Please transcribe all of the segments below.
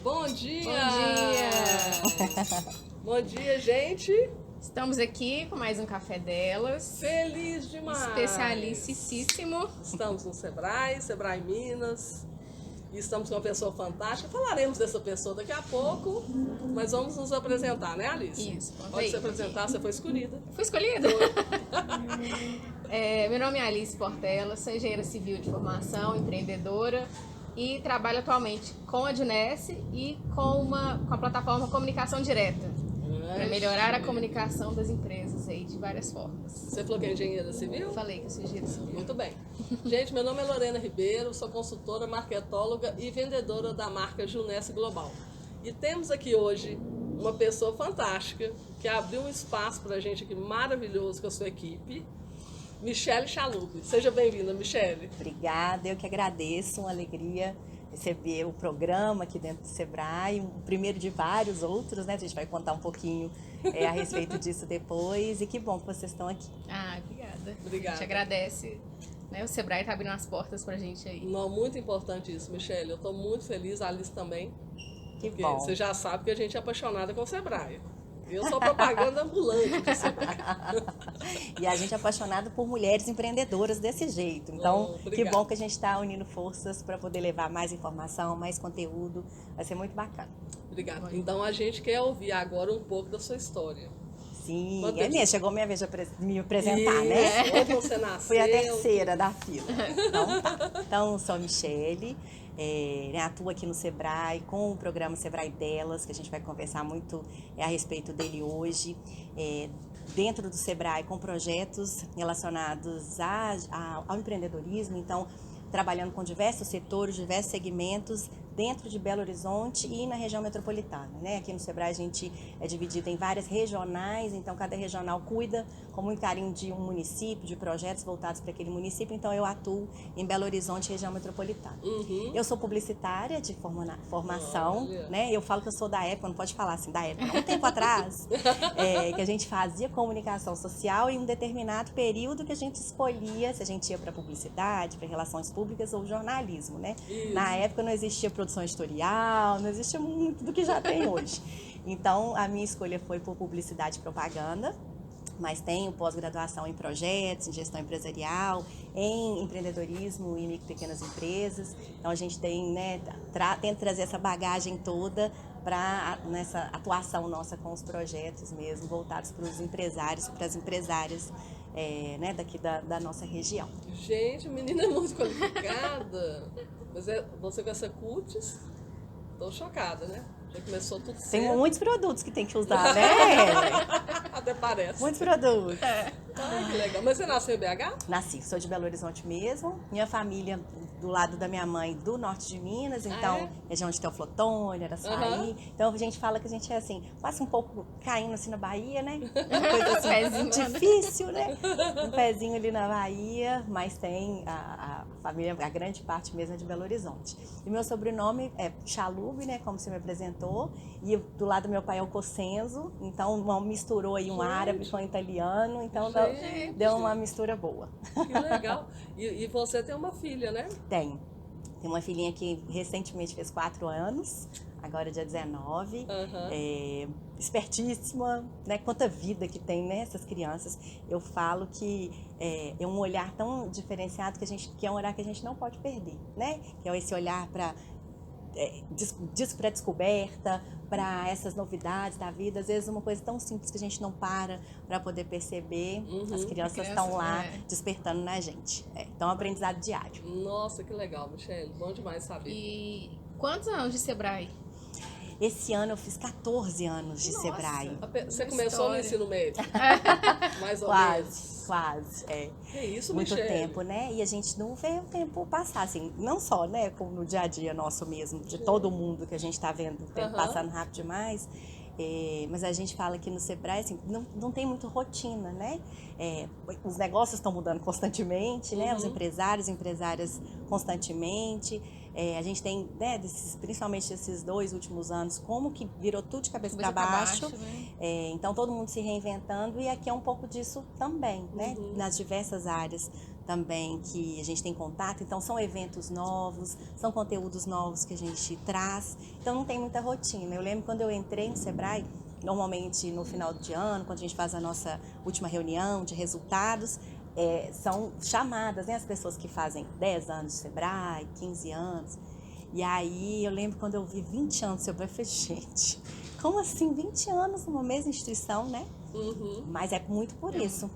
Bom dia! Bom dia! Bom dia, gente! Estamos aqui com mais um Café Delas. Feliz demais! Especialicíssimo. Estamos no Sebrae Minas. E estamos com uma pessoa fantástica. Falaremos dessa pessoa daqui a pouco, mas vamos nos apresentar, né, Alice? Isso, pode se apresentar, você foi escolhida. Fui escolhida? Meu nome é Alice Portela, sou engenheira civil de formação, empreendedora e trabalho atualmente com a Junesse e com a plataforma Comunicação Direta, para melhorar a comunicação das empresas aí de várias formas. Você falou que é engenheira civil? Falei que eu sou engenheira civil. Muito bem. Gente, meu nome é Lorena Ribeiro, sou consultora, marketóloga e vendedora da marca Junesse Global. E temos aqui hoje uma pessoa fantástica que abriu um espaço para a gente aqui maravilhoso com a sua equipe, Michele Chalub. Seja bem-vinda, Michele. Obrigada, eu que agradeço, uma alegria receber o programa aqui dentro do Sebrae, o primeiro de vários outros, né? A gente vai contar um pouquinho a respeito disso depois, e que bom que vocês estão aqui. Obrigada. Obrigada. A gente agradece, né? O Sebrae está abrindo as portas pra gente aí. Não, muito importante isso, Michele. Eu estou muito feliz, a Alice também. Que Porque bom. você já sabe que a gente é apaixonada com o Sebrae. Eu sou propaganda ambulante do Sebrae. E a gente é apaixonado por mulheres empreendedoras desse jeito. Então, que obrigada. bom que a gente está unindo forças para poder levar mais informação, mais conteúdo. Vai ser muito bacana. Obrigada. Então a gente quer ouvir agora um pouco da sua história. Sim, Quanto é tempo? mesmo. Chegou minha vez de me apresentar, né? Onde você nasceu? Fui a terceira da fila. Então, tá. Então, sou a Michele, atuo aqui no Sebrae com o programa Sebrae Delas, que a gente vai conversar muito a respeito dele hoje. Dentro do Sebrae, com projetos relacionados ao empreendedorismo, então, trabalhando com diversos setores, diversos segmentos, dentro de Belo Horizonte e na região metropolitana, né? Aqui no Sebrae a gente é dividido em várias regionais, então cada regional cuida com muito carinho de um município, de projetos voltados para aquele município, então eu atuo em Belo Horizonte, região metropolitana. Uhum. Eu sou publicitária de formação, Olha. né? Eu falo que eu sou da época, não pode falar assim, da época, há um tempo atrás, que a gente fazia comunicação social em um determinado período que a gente escolhia se a gente ia para publicidade, para relações públicas ou jornalismo, né? Isso. Na época não existia produção editorial, não existia muito do que já tem hoje. Então, a minha escolha foi por publicidade e propaganda, mas tenho pós-graduação em projetos, em gestão empresarial, em empreendedorismo e micro e pequenas empresas. Então, a gente tem, né, tenta trazer essa bagagem toda para nessa atuação nossa com os projetos mesmo, voltados para os empresários, para as empresárias né, daqui da nossa região. Gente, menina é muito qualificada. Mas você com essa cutis, tô chocada, né? Já começou tudo Tem cedo. muitos produtos que tem que usar, né? Até parece. Muitos produtos. Ai, que legal. Mas você nasceu em BH? Nasci, sou de Belo Horizonte mesmo. Minha família, do lado da minha mãe, do norte de Minas, então, é? região de Teoflotone, Araçaí. Então, a gente fala que a gente é assim, passa um pouco caindo assim na Bahia, né? Uma coisa assim, Pezinho. difícil, né? Um pezinho ali na Bahia, mas tem a família, a grande parte mesmo é de Belo Horizonte. E meu sobrenome é Chalub, né? Como você me apresentou. E do lado do meu pai é o Cossenzo, então misturou aí um árabe com italiano, então deu uma mistura boa. Que legal. E você tem uma filha, né? Tenho uma filhinha que recentemente fez 4 anos, agora dia 19, Uhum. espertíssima, né? Quanta vida que tem nessas crianças. Eu falo que é um olhar tão diferenciado que é um olhar que a gente não pode perder, né? Que é esse olhar para descoberta, para essas novidades da vida, às vezes uma coisa tão simples que a gente não para poder perceber, as crianças estão lá despertando na gente. Então é um aprendizado diário. Nossa, que legal, Michele. Bom demais saber. E quantos anos de Sebrae? Esse ano eu fiz 14 anos de Nossa. Sebrae. Você começou no história. ensino médio? Mais ou menos. Quase. Que isso, Muito Michele? tempo, né? E a gente não vê o tempo passar, assim, não só, né, como no dia a dia nosso mesmo, de todo mundo que a gente está vendo o tempo passando rápido demais, mas a gente fala que no Sebrae, assim, não tem muito rotina, né? Os negócios estão mudando constantemente, né? Os empresárias constantemente. A gente tem, né, principalmente esses 2 últimos anos, como que virou tudo de cabeça para baixo. Né? Então, todo mundo se reinventando, e aqui é um pouco disso também, né? Nas diversas áreas também que a gente tem contato, então são eventos novos, são conteúdos novos que a gente traz, então não tem muita rotina. Eu lembro quando eu entrei no Sebrae, normalmente no final de ano, quando a gente faz a nossa última reunião de resultados, são chamadas, né, as pessoas que fazem 10 anos de Sebrae, 15 anos, e aí eu lembro quando eu vi 20 anos de Sebrae, eu falei, gente, como assim 20 anos numa mesma instituição, né? Mas é muito por isso.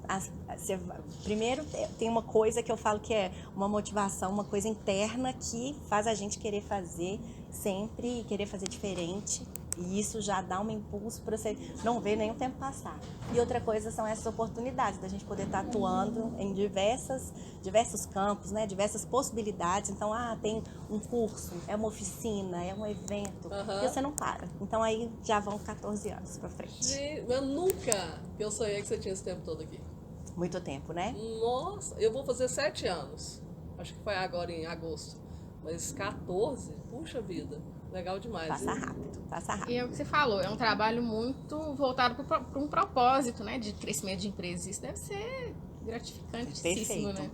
Primeiro, tem uma coisa que eu falo que é uma motivação, uma coisa interna que faz a gente querer fazer sempre, querer fazer diferente. E isso já dá um impulso para você não ver nenhum tempo passar. E outra coisa são essas oportunidades da gente poder estar atuando em diversos campos, né? Diversas possibilidades. Então, tem um curso, é uma oficina, é um evento, e você não para. Então, aí já vão 14 anos para frente. Eu nunca eu sonhei que você tinha esse tempo todo aqui. Muito tempo, né? Nossa, eu vou fazer 7 anos. Acho que foi agora em agosto. Mas 14? Puxa vida. Legal demais. Passa rápido, passa rápido. E é o que você falou, é um trabalho muito voltado para um propósito, né, de crescimento de empresas. Isso deve ser gratificantíssimo, né?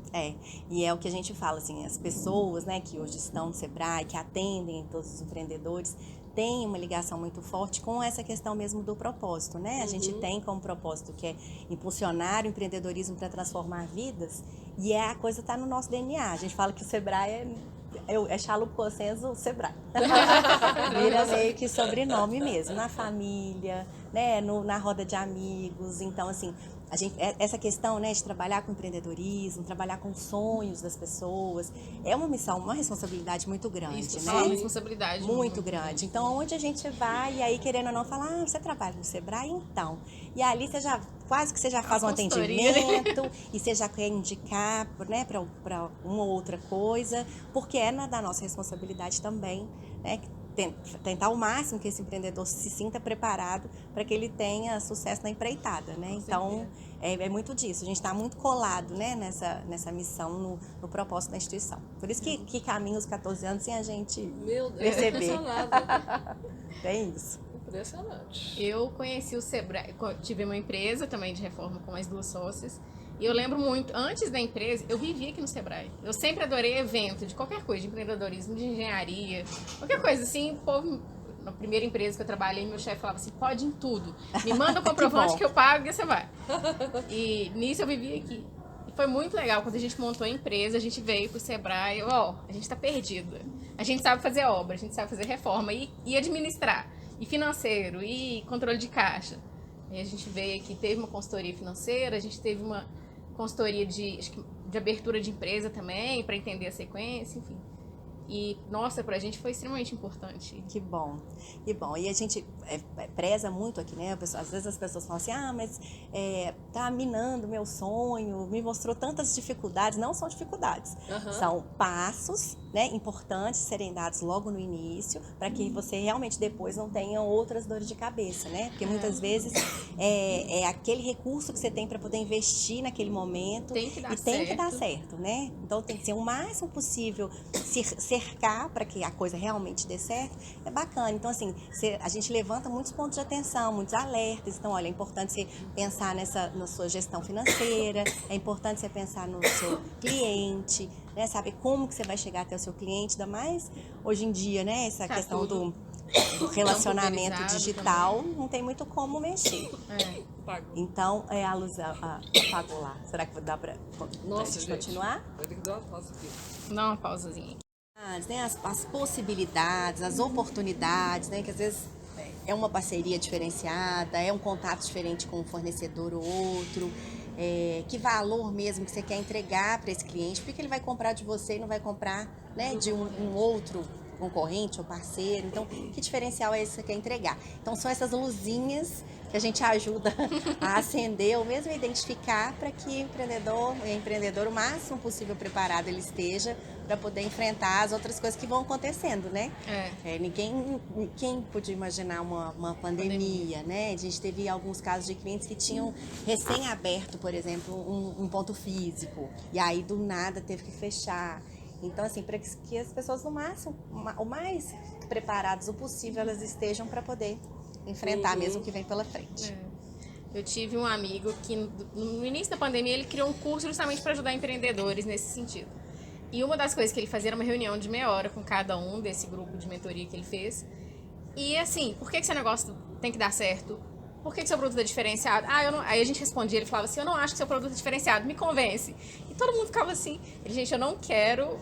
E é o que a gente fala, assim, as pessoas, né, que hoje estão no Sebrae, que atendem todos os empreendedores, têm uma ligação muito forte com essa questão mesmo do propósito, né? A gente tem como propósito que é impulsionar o empreendedorismo para transformar vidas, e a coisa está no nosso DNA. A gente fala que o Sebrae é Chalupa Consenso Sebrae. Vira meio que sobrenome mesmo, na família, né, na roda de amigos. Então, assim, essa questão, né, de trabalhar com empreendedorismo, trabalhar com sonhos das pessoas, é uma missão, uma responsabilidade muito grande, Isso, né? é uma responsabilidade muito grande. Então, onde a gente vai, e aí querendo ou não falar, você trabalha no Sebrae, então. E ali você já quase que você já faz um atendimento e você já quer indicar, né, para uma ou outra coisa, porque é da nossa responsabilidade também, né, tentar ao máximo que esse empreendedor se sinta preparado para que ele tenha sucesso na empreitada, né? Então, é muito disso. A gente está muito colado, né, nessa missão, no propósito da instituição. Por isso que caminha os 14 anos sem a gente perceber. Tem isso. Impressionante. Eu conheci o Sebrae, tive uma empresa também de reforma com mais 2 sócias. E eu lembro muito, antes da empresa, eu vivia aqui no Sebrae. Eu sempre adorei evento de qualquer coisa, de empreendedorismo, de engenharia, qualquer coisa assim. O povo, na primeira empresa que eu trabalhei, meu chefe falava assim, pode em tudo. Me manda o comprovante que eu pago e você vai. E nisso eu vivia aqui. E foi muito legal, quando a gente montou a empresa, a gente veio pro Sebrae, a gente tá perdida. A gente sabe fazer obra, a gente sabe fazer reforma e administrar. E financeiro, e controle de caixa. E a gente veio aqui, teve uma consultoria financeira, a gente teve uma consultoria de abertura de empresa também, para entender a sequência, enfim. E, nossa, pra gente foi extremamente importante. Que bom, que bom. E a gente preza muito aqui, né? Às vezes as pessoas falam assim, mas tá minando meu sonho, me mostrou tantas dificuldades. Não são dificuldades, são passos, né, importantes serem dados logo no início, para que você realmente depois não tenha outras dores de cabeça, né? Porque muitas vezes é aquele recurso que você tem para poder investir naquele momento tem que dar certo, né? Então tem que ser o máximo possível cercar para que a coisa realmente dê certo. É bacana. Então, assim, a gente levanta muitos pontos de atenção, muitos alertas. Então, olha, é importante você pensar na sua gestão financeira, é importante você pensar no seu cliente, né? Saber como que você vai chegar até o seu cliente, ainda mais hoje em dia, né? Essa questão do relacionamento digital, não tem muito como mexer. Então, a luz apagou lá. Será que dá para continuar? Vai ter que dar uma pausa aqui. Dá uma pausazinha. Né, as possibilidades, as oportunidades, né, que às vezes é uma parceria diferenciada, é um contato diferente com um fornecedor ou outro, que valor mesmo que você quer entregar para esse cliente, porque ele vai comprar de você e não vai comprar, né, de um outro concorrente ou parceiro. Então, que diferencial é esse que você quer entregar? Então, são essas luzinhas que a gente ajuda a acender ou mesmo a identificar para que o empreendedor o máximo possível preparado ele esteja para poder enfrentar as outras coisas que vão acontecendo, né? Quem podia imaginar uma pandemia, né? A gente teve alguns casos de clientes que tinham recém-aberto, por exemplo, um ponto físico, e aí do nada teve que fechar. Então, assim, para que as pessoas no máximo, o mais preparadas o possível, elas estejam para poder enfrentar mesmo o que vem pela frente. Eu tive um amigo que no início da pandemia ele criou um curso justamente para ajudar empreendedores nesse sentido. E uma das coisas que ele fazia era uma reunião de meia hora com cada um desse grupo de mentoria que ele fez. E assim, por que seu negócio tem que dar certo? Por que seu produto é diferenciado? Aí a gente respondia, ele falava assim, eu não acho que seu produto é diferenciado, me convence. E todo mundo ficava assim, gente, eu não quero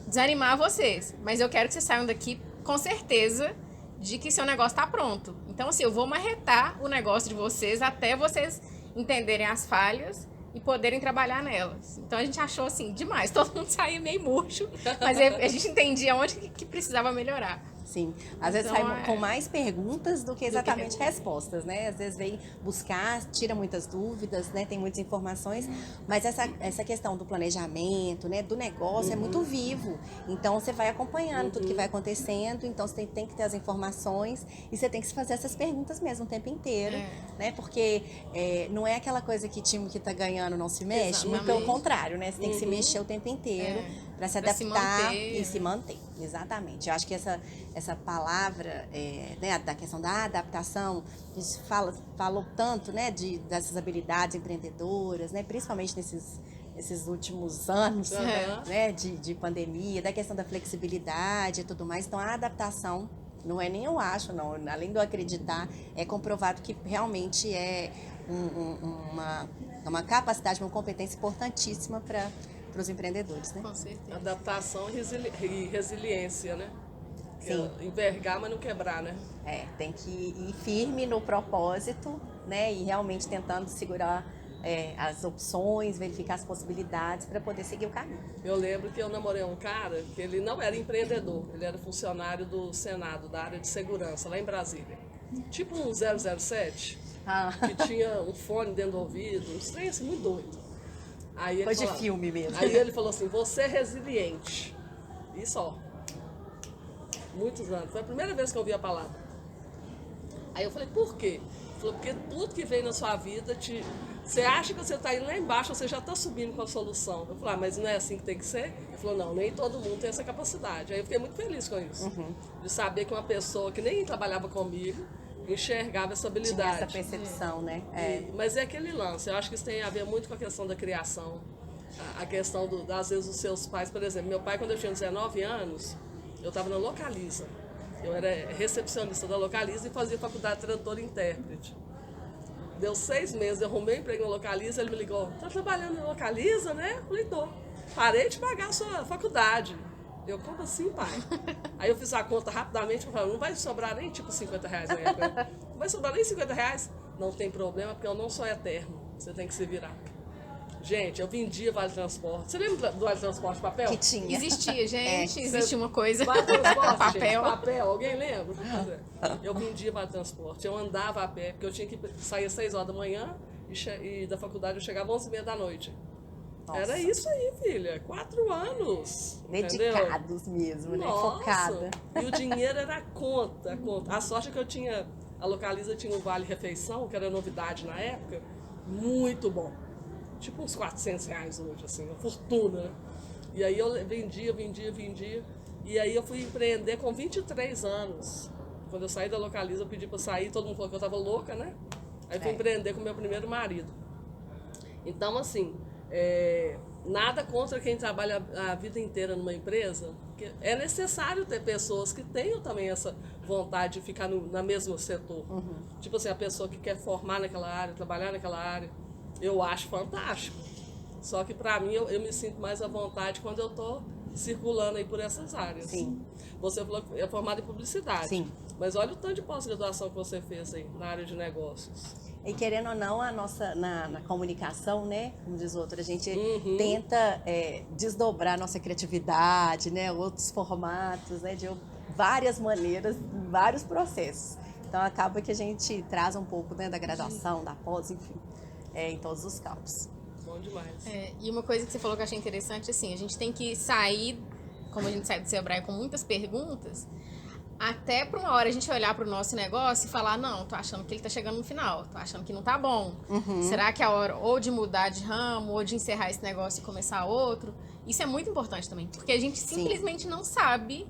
desanimar vocês, mas eu quero que vocês saiam daqui com certeza de que seu negócio está pronto. Então, assim, eu vou marretar o negócio de vocês até vocês entenderem as falhas e poderem trabalhar nelas. Então, a gente achou, assim, demais. Todo mundo saía meio murcho, mas a gente entendia onde que precisava melhorar. Sim, às vezes Então, sai com mais perguntas do que exatamente respostas, né? Às vezes vem buscar, tira muitas dúvidas, né? Tem muitas informações, mas essa questão do planejamento, né? Do negócio é muito vivo. Então, você vai acompanhando tudo que vai acontecendo, então você tem que ter as informações e você tem que se fazer essas perguntas mesmo o tempo inteiro, né? Porque não é aquela coisa que time que tá ganhando não se mexe, muito pelo contrário, né? Você tem que se mexer o tempo inteiro para se adaptar e se manter. Exatamente. Eu acho que essa palavra, né, da questão da adaptação, a gente falou tanto, né, dessas habilidades empreendedoras, né, principalmente nesses últimos anos, né, de pandemia, da questão da flexibilidade e tudo mais. Então, a adaptação, não é nem eu acho, não, além de eu acreditar, é comprovado que realmente é uma capacidade, uma competência importantíssima para os empreendedores, né? Com certeza. Adaptação e resiliência, né? Sim. Envergar, mas não quebrar, né? Tem que ir firme no propósito, né? E realmente tentando segurar as opções, verificar as possibilidades para poder seguir o caminho. Eu lembro que eu namorei um cara que ele não era empreendedor, ele era funcionário do Senado, da área de segurança, lá em Brasília. Tipo um 007, que tinha um fone dentro do ouvido, uns trem assim, muito doido. Aí Coisa de filme mesmo. Aí ele falou assim, você é resiliente. E só. Muitos anos. Foi a primeira vez que eu ouvi a palavra. Aí eu falei, por quê? Ele falou, porque tudo que vem na sua vida, você acha que você está indo lá embaixo, você já está subindo com a solução. Eu falei, mas não é assim que tem que ser? Ele falou, não, nem todo mundo tem essa capacidade. Aí eu fiquei muito feliz com isso. De saber que uma pessoa que nem trabalhava comigo, enxergava essa habilidade. Tinha essa percepção, né? Mas é aquele lance, eu acho que isso tem a ver muito com a questão da criação, a questão, às vezes, dos seus pais. Por exemplo, meu pai, quando eu tinha 19 anos, eu estava na Localiza. Eu era recepcionista da Localiza e fazia faculdade de tradutor e intérprete. Deu 6 meses, eu arrumei um emprego na Localiza, ele me ligou, tá trabalhando na Localiza, né? Eu falei, tô. Parei de pagar a sua faculdade. Eu, como assim, pai? Aí eu fiz a conta rapidamente, eu falei, não vai sobrar nem tipo 50 reais na época. Não vai sobrar nem 50 reais? Não tem problema, porque eu não sou eterno. Você tem que se virar. Gente, eu vendia Vale Transporte. Você lembra do Vale Transporte papel? Que tinha. Existia, gente, existe uma coisa. Vale Transporte, papel. gente, papel. Alguém lembra? Eu vendia Vale Transporte. Eu andava a pé, porque eu tinha que sair às 6 horas da manhã e da faculdade eu chegava às 11h30 da noite. Nossa. Era isso aí, filha. 4 anos. Dedicados entendeu? mesmo, né? Nossa. Focada. E o dinheiro era a conta. A sorte é que eu tinha... A Localiza tinha um Vale Refeição, que era novidade na época. Muito bom. Tipo uns 400 reais hoje, assim. Uma fortuna, né? E aí eu vendia. E aí eu fui empreender com 23 anos. Quando eu saí da Localiza, eu pedi pra sair. Todo mundo falou que eu tava louca, né? Aí fui empreender com meu primeiro marido. Então, assim... nada contra quem trabalha a vida inteira numa empresa, porque é necessário ter pessoas que tenham também essa vontade de ficar no mesmo setor. Tipo assim, a pessoa que quer formar naquela área, trabalhar naquela área, eu acho fantástico. Só que pra mim, eu me sinto mais à vontade quando eu tô circulando aí por essas áreas. Sim. Você falou que é formada em publicidade. Sim. Mas olha o tanto de pós-graduação que você fez aí na área de negócios. E querendo ou não, a nossa, na comunicação, né, como diz o outro, a gente tenta desdobrar a nossa criatividade, né, outros formatos, né, de várias maneiras, vários processos. Então, acaba que a gente traz um pouco, né, da graduação, da pós, enfim, em todos os campos. Bom demais. E uma coisa que você falou que eu achei interessante, assim, a gente tem que sair, como a gente sai do Sebrae com muitas perguntas, até para uma hora a gente olhar para o nosso negócio e falar, não, tô achando que ele tá chegando no final, tô achando que não tá bom. Será que é a hora ou de mudar de ramo, ou de encerrar esse negócio e começar outro? Isso é muito importante também, porque a gente simplesmente não sabe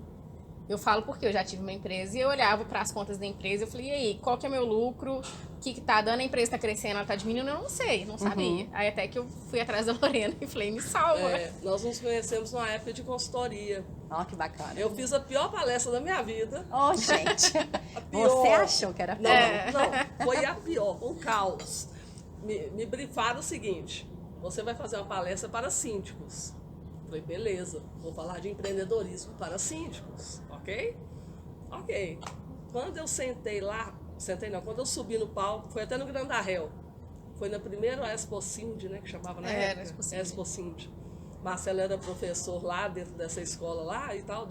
Eu falo porque eu já tive uma empresa e eu olhava para as contas da empresa, eu falei, e aí, qual que é meu lucro? O que tá dando? A empresa tá crescendo, ela tá diminuindo? Eu não sei, não sabia. Aí até que eu fui atrás da Lorena e falei, me salva. Nós nos conhecemos numa época de consultoria. Ó, que bacana. Eu fiz a pior palestra da minha vida. Ó, gente. A pior. Você achou que era pior? Não, foi a pior, um caos. Me brifaram o seguinte: você vai fazer uma palestra para síndicos. Falei, beleza, vou falar de empreendedorismo para síndicos, ok? Ok. Quando eu sentei lá, quando eu subi no palco, foi até no Grandarréu. Foi na primeira Expo Sind, né, que chamava na época. Expo Sind. Marcelo era professor lá dentro dessa escola lá e tal,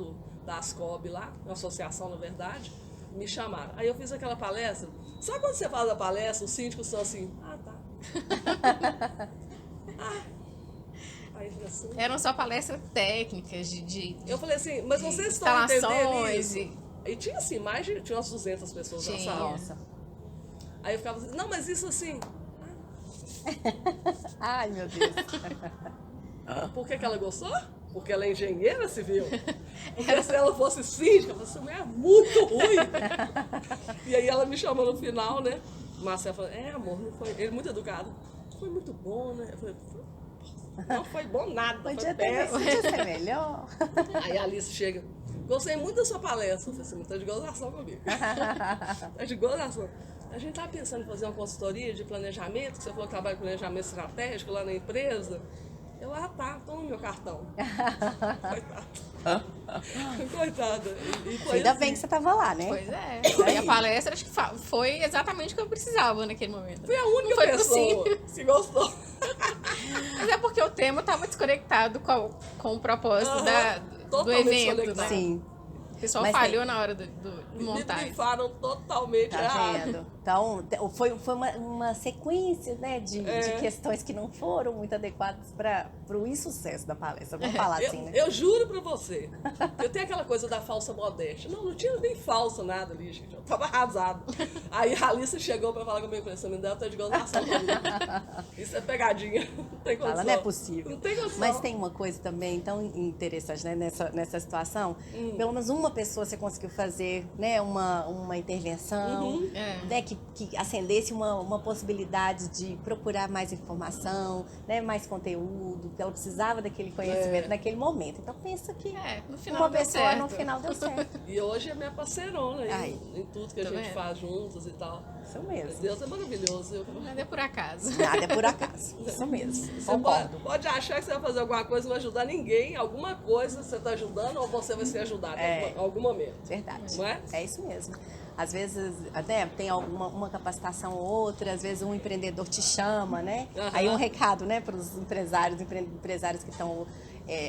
da Ascob lá, uma associação na verdade. Me chamaram. Aí eu fiz aquela palestra. Sabe quando você faz a palestra, os síndicos são assim, tá. Aí, assim, Eram só palestras técnicas de eu falei assim, mas vocês estão entendendo isso? e E tinha assim, tinha umas 200 pessoas na sala. Nossa. Aí eu ficava assim, não, mas isso assim, Ai, meu Deus. por que ela gostou? Porque ela é engenheira civil. Porque se ela fosse síndica, eu falei, essa mulher é muito ruim. E aí ela me chamou no final, né? O Marcelo falou, amor, não foi. Ele muito educado. Foi muito bom, né? Eu falei, não foi bom nada. Podia péssimo. ser melhor. Aí a Alice chega, gostei muito da sua palestra. Eu falei assim, tá de gozação comigo. Tá de gozação. A gente tava pensando em fazer uma consultoria de planejamento, que você falou que trabalha com planejamento estratégico lá na empresa. Eu, tá, toma meu cartão. Coitada. E foi Ainda assim. bem que você tava lá, né? Pois é. E a palestra acho que foi exatamente o que eu precisava naquele momento. Fui a única Foi pessoa que gostou. Mas é porque o tema estava desconectado com o propósito do Totalmente evento, desconectado. né? Sim. O pessoal Mas falhou na hora de Me montar. brifaram totalmente Tá errado. vendo? Então, foi uma sequência, né, de questões que não foram muito adequadas para o insucesso da palestra. Vamos falar assim, né? Eu juro pra você, eu tenho aquela coisa da falsa modéstia. Não tinha nem falsa nada ali, gente. Eu tava arrasado. Aí a Alice chegou pra falar comigo, essa me deu, tá de gozação comigo. Isso é pegadinha. Não tem condição. Fala, não é possível. Não tem condição. Mas tem uma coisa também tão interessante, né, nessa situação. Pelo menos uma pessoa você conseguiu fazer, né, uma intervenção, né, que acendesse uma possibilidade de procurar mais informação, né, mais conteúdo, porque ela precisava daquele conhecimento naquele momento. Então pensa que No final uma deu pessoa certo. no final deu certo. E hoje é minha parceirona Ai. em tudo que a Tá gente vendo? faz juntos e tal. Isso mesmo. Deus é maravilhoso. Nada é por acaso. Nada é por acaso. Isso mesmo. Você Concordo. pode achar que você vai fazer alguma coisa, não vai ajudar ninguém, alguma coisa você está ajudando ou você vai ser ajudado em algum momento. Verdade. Não é? É isso mesmo. Às vezes, né, tem uma capacitação ou outra, às vezes um empreendedor te chama, né? Aí um recado, né, para os empresários que estão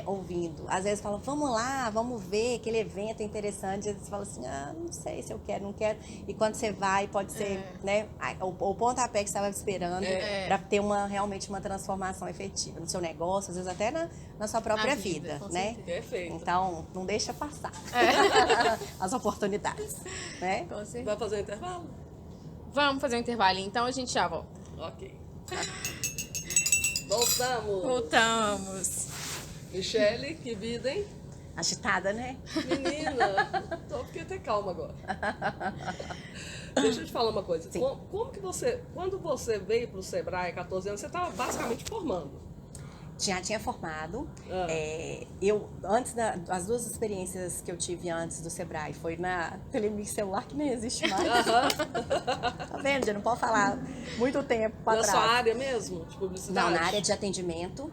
ouvindo. Às vezes falam, vamos lá, vamos ver, aquele evento é interessante. Às vezes fala assim, não sei se eu quero, não quero. E quando você vai, pode ser, né, o pontapé que você estava esperando para ter realmente uma transformação efetiva no seu negócio, às vezes até na sua própria vida, né? Perfeito. Então, não deixa passar as oportunidades, né? Com certeza. Vai fazer um intervalo? Vamos fazer um intervalinho, então a gente já volta. Ok. Voltamos. Voltamos. Michele, que vida, hein? Agitada, né? Menina, fiquei até calma agora. Deixa eu te falar uma coisa. Sim. Como que quando você veio para o Sebrae há 14 anos, você estava basicamente formando? Já tinha formado. Antes as duas experiências que eu tive antes do Sebrae foi na Telemix Celular, que nem existe mais. Tá vendo? Já não pode falar muito tempo para Na trás. sua área mesmo, de publicidade? Não, na área de atendimento.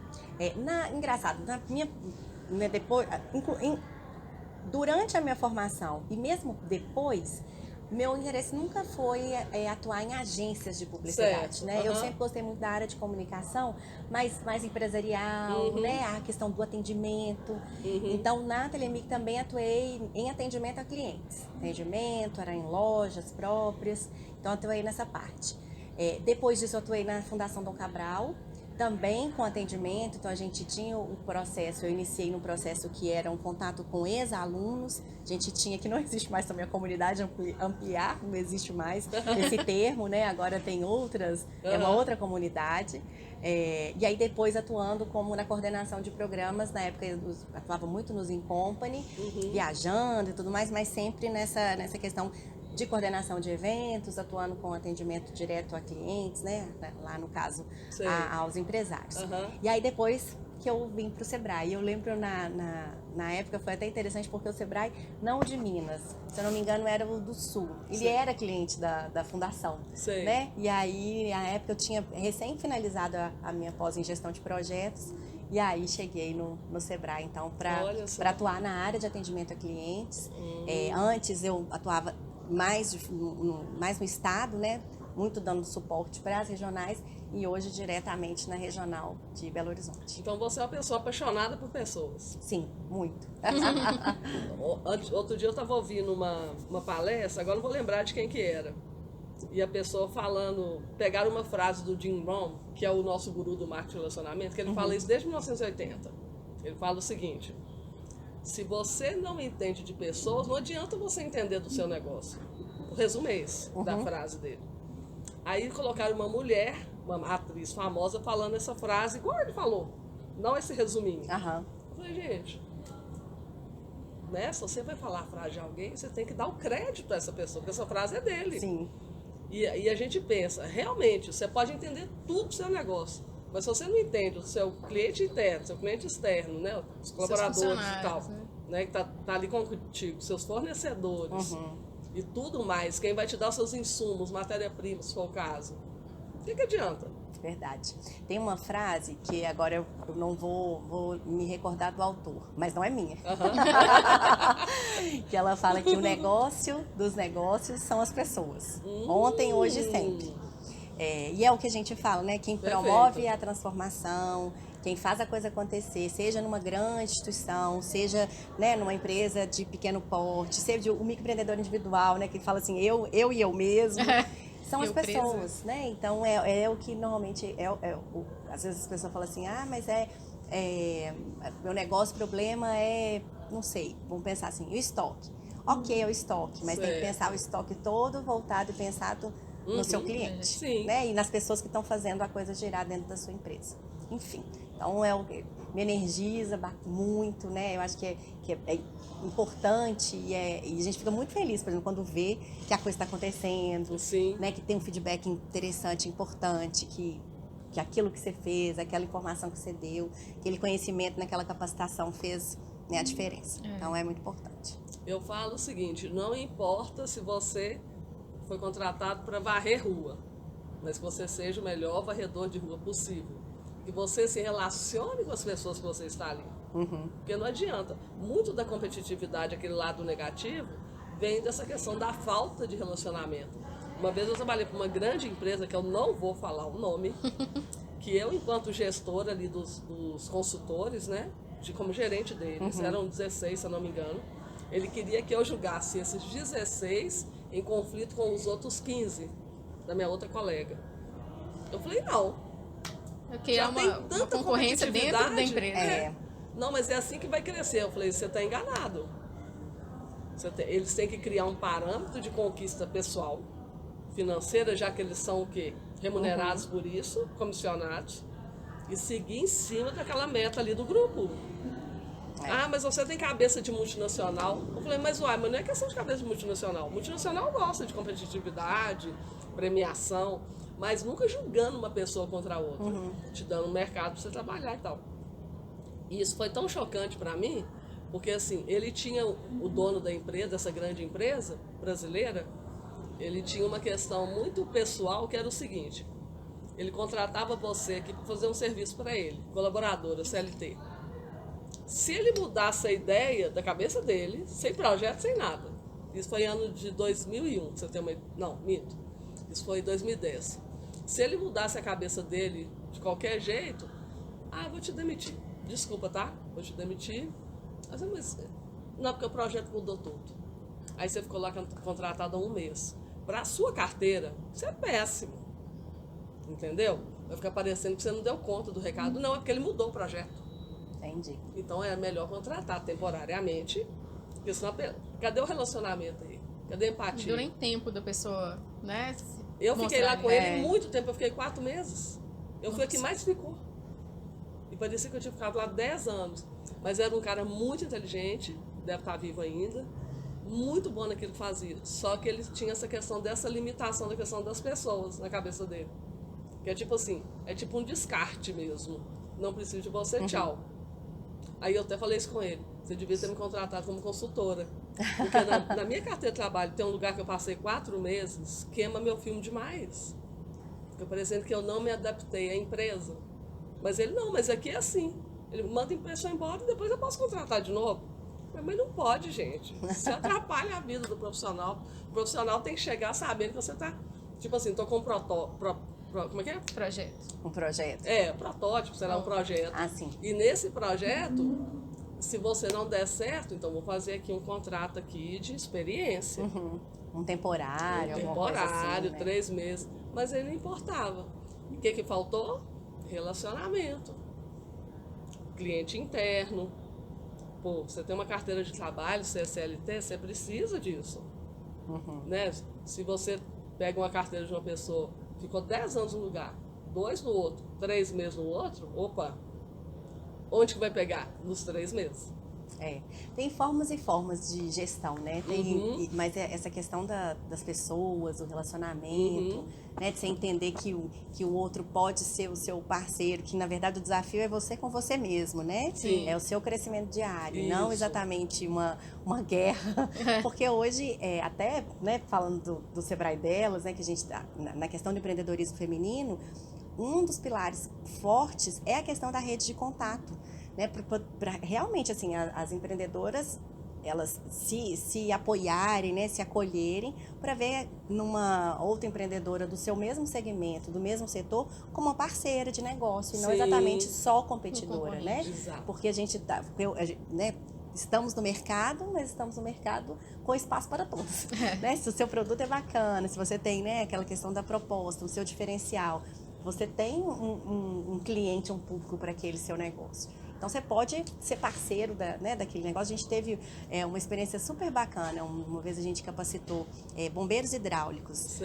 Engraçado, durante a minha formação e mesmo depois, meu interesse nunca foi atuar em agências de publicidade, Certo. né? Eu sempre gostei muito da área de comunicação, mas mais empresarial, né? A questão do atendimento. Então, na Telemic também atuei em atendimento a clientes. Atendimento, era em lojas próprias, então atuei nessa parte. Depois disso, eu atuei na Fundação Dom Cabral, Também com atendimento, então a gente tinha o processo, eu iniciei num processo que era um contato com ex-alunos, a gente tinha, que não existe mais também a comunidade ampliar, não existe mais esse termo, né? Agora tem outras, é uma outra comunidade. E aí depois atuando como na coordenação de programas, na época eu atuava muito nos In-Company, viajando e tudo mais, mas sempre nessa questão de coordenação de eventos, atuando com atendimento direto a clientes, né? Lá no caso, aos empresários. E aí depois que eu vim para o Sebrae, eu lembro na época foi até interessante porque o Sebrae, não o de Minas, se eu não me engano era o do Sul, ele era cliente da fundação, né? E aí na época eu tinha recém finalizado a minha pós em gestão de projetos, e aí cheguei no Sebrae, então, para atuar na área de atendimento a clientes. Antes eu atuava mais no estado, né? Muito dando suporte para as regionais e hoje diretamente na regional de Belo Horizonte. Então você é uma pessoa apaixonada por pessoas. Sim, muito. Outro dia eu estava ouvindo uma palestra, agora não vou lembrar de quem que era. E a pessoa falando, pegaram uma frase do Jim Rohn, que é o nosso guru do marketing e relacionamento, que ele fala isso desde 1980. Ele fala o seguinte: se você não entende de pessoas, não adianta você entender do seu negócio. O resumo é esse, da frase dele. Aí colocaram uma mulher, uma atriz famosa, falando essa frase, igual ele falou. Não esse resuminho. Eu falei, gente, né, se você vai falar a frase de alguém, você tem que dar o crédito a essa pessoa, porque essa frase é dele. Sim. E a gente pensa, realmente, você pode entender tudo do seu negócio, mas se você não entende o seu cliente interno, seu cliente externo, né, os colaboradores e tal, né, que tá ali contigo, seus fornecedores e tudo mais, quem vai te dar os seus insumos, matéria-prima, se for o caso, o que adianta? Verdade. Tem uma frase que agora eu não vou me recordar do autor, mas não é minha. Que ela fala que o negócio dos negócios são as pessoas. Ontem, hoje e sempre. E é o que a gente fala, né? Quem promove a transformação, quem faz a coisa acontecer, seja numa grande instituição, seja, né, numa empresa de pequeno porte, seja o microempreendedor individual, né? Que fala assim, eu e eu mesmo. São as pessoas, né? Então, é o que normalmente... às vezes as pessoas falam assim, mas meu negócio, problema é... Não sei, vamos pensar assim, o estoque. Ok, é o estoque, mas tem que pensar o estoque todo voltado e pensado no seu cliente. Né? E nas pessoas que estão fazendo a coisa girar dentro da sua empresa. Enfim, então é o que me energiza muito, né? Eu acho que é importante e a gente fica muito feliz, por exemplo, quando vê que a coisa está acontecendo, né? Que tem um feedback interessante, importante, que aquilo que você fez, aquela informação que você deu, aquele conhecimento naquela capacitação fez, né, a diferença. Então é muito importante. Eu falo o seguinte, não importa se você foi contratado para varrer rua, mas que você seja o melhor varredor de rua possível. Que você se relacione com as pessoas que você está ali. Porque não adianta. Muito da competitividade, aquele lado negativo, vem dessa questão da falta de relacionamento. Uma vez eu trabalhei para uma grande empresa, que eu não vou falar o nome, que eu, enquanto gestora ali dos consultores, né, como gerente deles, eram 16, se eu não me engano, ele queria que eu julgasse esses 16 em conflito com os outros 15 da minha outra colega. Eu falei, não. Porque é uma concorrência dentro da empresa. Não, mas é assim que vai crescer. Eu falei, você está enganado. Eles têm que criar um parâmetro de conquista pessoal, financeira, já que eles são o quê? Remunerados por isso, comissionados, e seguir em cima daquela meta ali do grupo. Mas você tem cabeça de multinacional. Eu falei, mas não é questão de cabeça de multinacional. Multinacional gosta de competitividade, premiação, mas nunca julgando uma pessoa contra a outra, te dando um mercado para você trabalhar e tal. E isso foi tão chocante para mim, porque assim, ele tinha, o dono da empresa, essa grande empresa brasileira, ele tinha uma questão muito pessoal, que era o seguinte: ele contratava você aqui para fazer um serviço para ele, colaboradora, CLT. Se ele mudasse a ideia da cabeça dele, sem projeto, sem nada. Isso foi ano de 2001, você tem uma... Não, minto. Isso foi em 2010. Se ele mudasse a cabeça dele de qualquer jeito, vou te demitir. Desculpa, tá? Vou te demitir. Mas não, porque o projeto mudou tudo. Aí você ficou lá contratado há um mês. Para a sua carteira, isso é péssimo. Entendeu? vai ficar parecendo que você não deu conta do recado. Não, é porque ele mudou o projeto. Entendi. Então é melhor contratar temporariamente, porque senão, cadê o relacionamento aí? Cadê a empatia? Dura em tempo da pessoa, né? Eu fiquei lá com ele É. muito tempo, eu fiquei 4 meses. Eu fui a que mais ficou. E parecia que eu tinha ficado lá 10 anos. Mas era um cara muito inteligente, deve estar vivo ainda, muito bom naquilo que fazia. Só que ele tinha essa questão dessa limitação da questão das pessoas na cabeça dele. Que é tipo assim, é tipo um descarte mesmo. Não preciso de você, tchau. Aí eu até falei isso com ele. Você devia ter me contratado como consultora. Porque na minha carteira de trabalho tem um lugar que eu passei 4 meses, queima meu filme demais. Fica parecendo que eu não me adaptei à empresa. Mas ele não, mas aqui é assim. Ele manda a pessoa embora e depois eu posso contratar de novo. Mas não pode, gente. Isso atrapalha a vida do profissional. O profissional tem que chegar sabendo que você está... Tipo assim, estou com um como é que é? Projeto. Um projeto. Protótipo, será um projeto. Ah, sim. E nesse projeto, se você não der certo, então vou fazer aqui um contrato aqui de experiência. Um temporário, alguma coisa Temporário, assim, né? 3 meses. Mas ele não importava. O que faltou? Relacionamento. Cliente interno. Pô, você tem uma carteira de trabalho, você é CLT, você precisa disso. Né? Se você pega uma carteira de uma pessoa, ficou 10 anos no lugar, 2 no outro, 3 meses no outro, opa, onde que vai pegar? Nos 3 meses. É. Tem formas e formas de gestão, né? Mas essa questão das pessoas, do relacionamento, né? De você entender que o outro pode ser o seu parceiro, que na verdade o desafio é você com você mesmo, né? Sim. É o seu crescimento diário, Isso. não exatamente uma guerra. Porque hoje, até né, falando do Sebrae Delas, né, que a gente tá na questão do empreendedorismo feminino, um dos pilares fortes é a questão da rede de contato. Né, para realmente assim as empreendedoras elas se apoiarem, né, se acolherem para ver numa outra empreendedora do seu mesmo segmento, do mesmo setor, como uma parceira de negócio e não Sim. exatamente só competidora, né? Exato. Porque a gente né, estamos no mercado, mas estamos no mercado com espaço para todos. Né? Se o seu produto é bacana, se você tem, né, aquela questão da proposta, o seu diferencial, você tem um cliente, um público para aquele seu negócio. Então, você pode ser parceiro daquele negócio. A gente teve uma experiência super bacana. Uma vez a gente capacitou bombeiros hidráulicos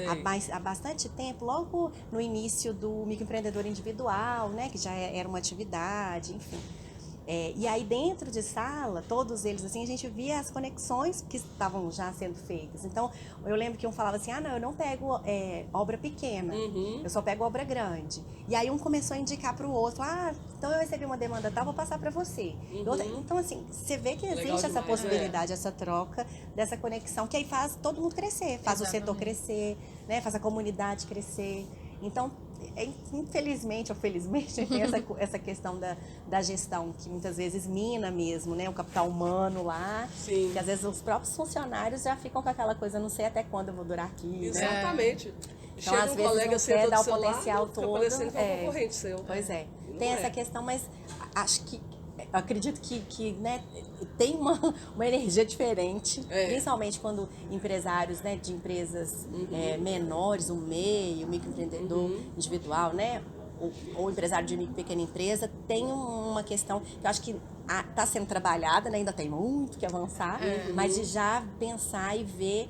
há bastante tempo, logo no início do microempreendedor individual, né, que já era uma atividade, enfim. E aí, dentro de sala, todos eles, assim, a gente via as conexões que estavam já sendo feitas. Então, eu lembro que um falava assim, não, eu não pego obra pequena, eu só pego obra grande. E aí, um começou a indicar para o outro, então eu recebi uma demanda tal, vou passar para você. Então, assim, você vê que existe essa possibilidade, essa troca, dessa conexão, que aí faz todo mundo crescer, faz o setor crescer, né, faz a comunidade crescer. Então, infelizmente ou felizmente, tem essa questão da gestão, que muitas vezes mina mesmo, né? O capital humano lá. Sim. Que às vezes os próprios funcionários já ficam com aquela coisa, não sei até quando eu vou durar aqui. Exatamente. Né? Então, às vezes colega não quer dar o potencial fica todo. parecendo que é um concorrente seu. Pois é. Não Tem essa questão, mas acho que acredito que né, tem uma energia diferente, principalmente quando empresários, né, de empresas menores, o MEI, o microempreendedor individual, né, ou empresário de micro e pequena empresa, tem uma questão que eu acho que está sendo trabalhada, né, ainda tem muito que avançar, mas de já pensar e ver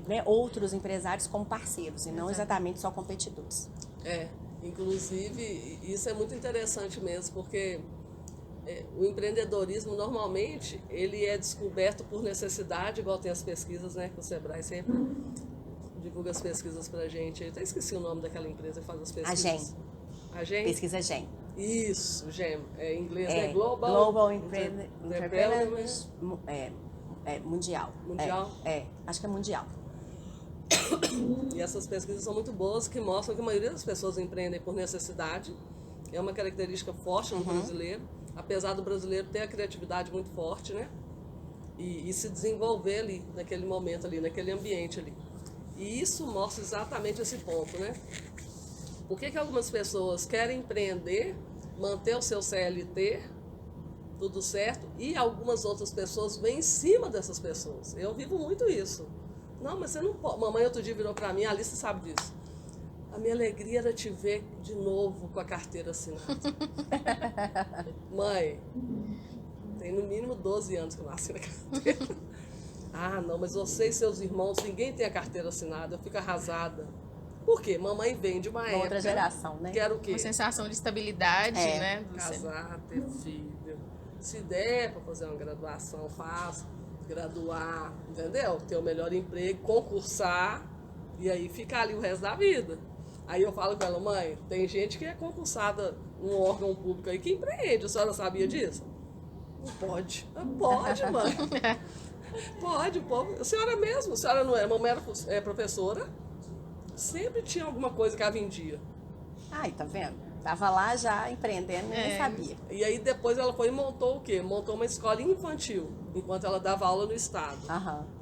né, outros empresários como parceiros e não exatamente só competidores. Inclusive, isso é muito interessante mesmo, porque o empreendedorismo, normalmente, ele é descoberto por necessidade, igual tem as pesquisas, né, que o Sebrae sempre divulga as pesquisas pra gente. Eu até esqueci o nome daquela empresa que faz as pesquisas. A GEM. Pesquisa GEM. Isso, GEM. Em inglês é Global Entrepreneurs Mundial. Mundial? Acho que é mundial. E essas pesquisas são muito boas, que mostram que a maioria das pessoas empreendem por necessidade. É uma característica forte no brasileiro, apesar do brasileiro ter a criatividade muito forte, né? E se desenvolver ali, naquele momento ali, naquele ambiente ali. E isso mostra exatamente esse ponto, né? Por que algumas pessoas querem empreender, manter o seu CLT, tudo certo, e algumas outras pessoas vêm em cima dessas pessoas. Eu vivo muito isso. Não, mas você não pode. Mamãe outro dia virou pra mim, a Alice sabe disso. A minha alegria era te ver de novo com a carteira assinada. Mãe, tem no mínimo 12 anos que eu nasci na carteira. Ah, não, mas você e seus irmãos, ninguém tem a carteira assinada, eu fico arrasada. Por quê? Mamãe vem de uma época... outra geração, né? Que era o quê? Uma sensação de estabilidade, né? Casar, ter filho. Se der para fazer uma graduação, faço. Graduar, entendeu? Ter o melhor emprego, concursar e aí ficar ali o resto da vida. Aí eu falo com ela, mãe, tem gente que é concursada num órgão público aí que empreende. A senhora sabia disso? Não pode. Pode, mãe. Pode. A senhora mesmo, a senhora não era, mamãe era professora, sempre tinha alguma coisa que ela vendia. Ai, tá vendo? Tava lá já empreendendo, nem sabia. E aí depois ela foi e montou o quê? Montou uma escola infantil, enquanto ela dava aula no estado.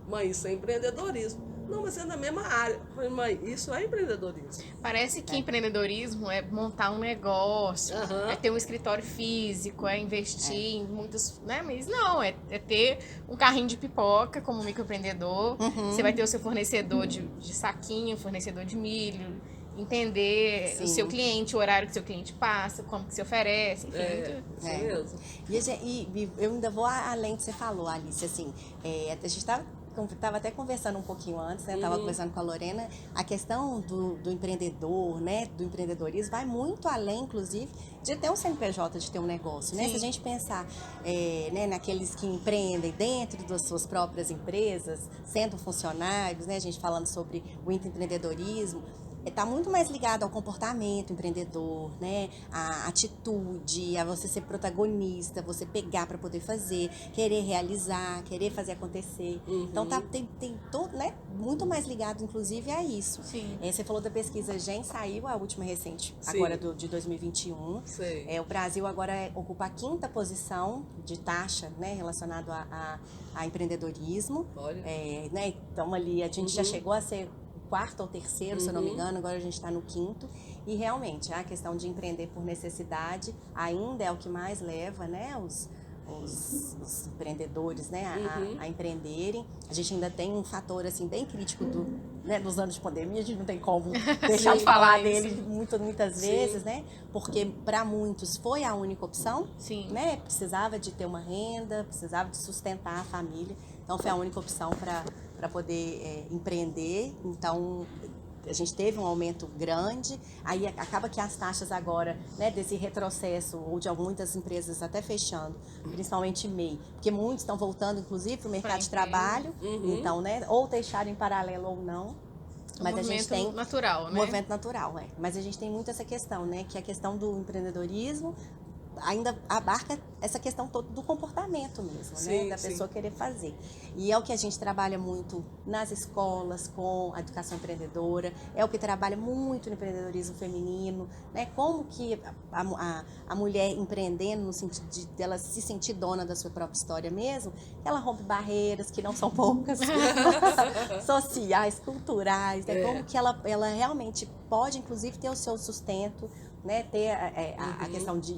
Mãe, isso é empreendedorismo. Não, mas é na mesma área. Eu falei, mãe, isso é empreendedorismo. Parece que empreendedorismo é montar um negócio, é ter um escritório físico, é investir em muitos, né? Mas não, é ter um carrinho de pipoca como microempreendedor. Você vai ter o seu fornecedor de saquinho, fornecedor de milho, entender o seu cliente, o horário que o seu cliente passa, como que se oferece, enfim. Isso mesmo. E eu ainda vou além do que você falou, Alice, assim, a gente estava até conversando um pouquinho antes, né? Estava conversando com a Lorena, a questão do empreendedor, né? Do empreendedorismo vai muito além, inclusive, de ter um CNPJ, de ter um negócio, né? Se a gente pensar né, naqueles que empreendem dentro das suas próprias empresas, sendo funcionários, né? A gente falando sobre o empreendedorismo, está muito mais ligado ao comportamento empreendedor, né? A atitude, a você ser protagonista, você pegar para poder fazer, querer realizar, querer fazer acontecer. Então tem todo, né? Muito mais ligado, inclusive, a isso. Você falou da pesquisa GEM, saiu a última recente, agora de 2021. O Brasil agora ocupa a 5ª posição de taxa, né? Relacionado a empreendedorismo. Olha. Né? Então ali a gente já chegou a ser 4º ou 3º, se eu não me engano, agora a gente está no 5º. E realmente, a questão de empreender por necessidade ainda é o que mais leva, né, os empreendedores, né, a empreenderem. A gente ainda tem um fator assim, bem crítico dos anos de pandemia, a gente não tem como deixar de falar dele muitas vezes, né? Porque para muitos foi a única opção, né? Precisava de ter uma renda, precisava de sustentar a família. Então foi a única opção para poder empreender. Então a gente teve um aumento grande, aí acaba que as taxas agora, né, desse retrocesso, ou de muitas empresas até fechando, principalmente MEI, porque muitos estão voltando, inclusive, para o mercado de trabalho, então, né, ou deixar em paralelo ou não. Mas a gente tem natural, né? Um movimento natural, Mas a gente tem muito essa questão, né, que a questão do empreendedorismo ainda abarca essa questão toda do comportamento mesmo, né? Da pessoa querer fazer. E é o que a gente trabalha muito nas escolas com a educação empreendedora, é o que trabalha muito no empreendedorismo feminino, né? Como que a mulher empreendendo no sentido de ela se sentir dona da sua própria história mesmo, ela rompe barreiras que não são poucas, sociais, culturais, né? Como que ela realmente pode, inclusive, ter o seu sustento, né, ter a questão de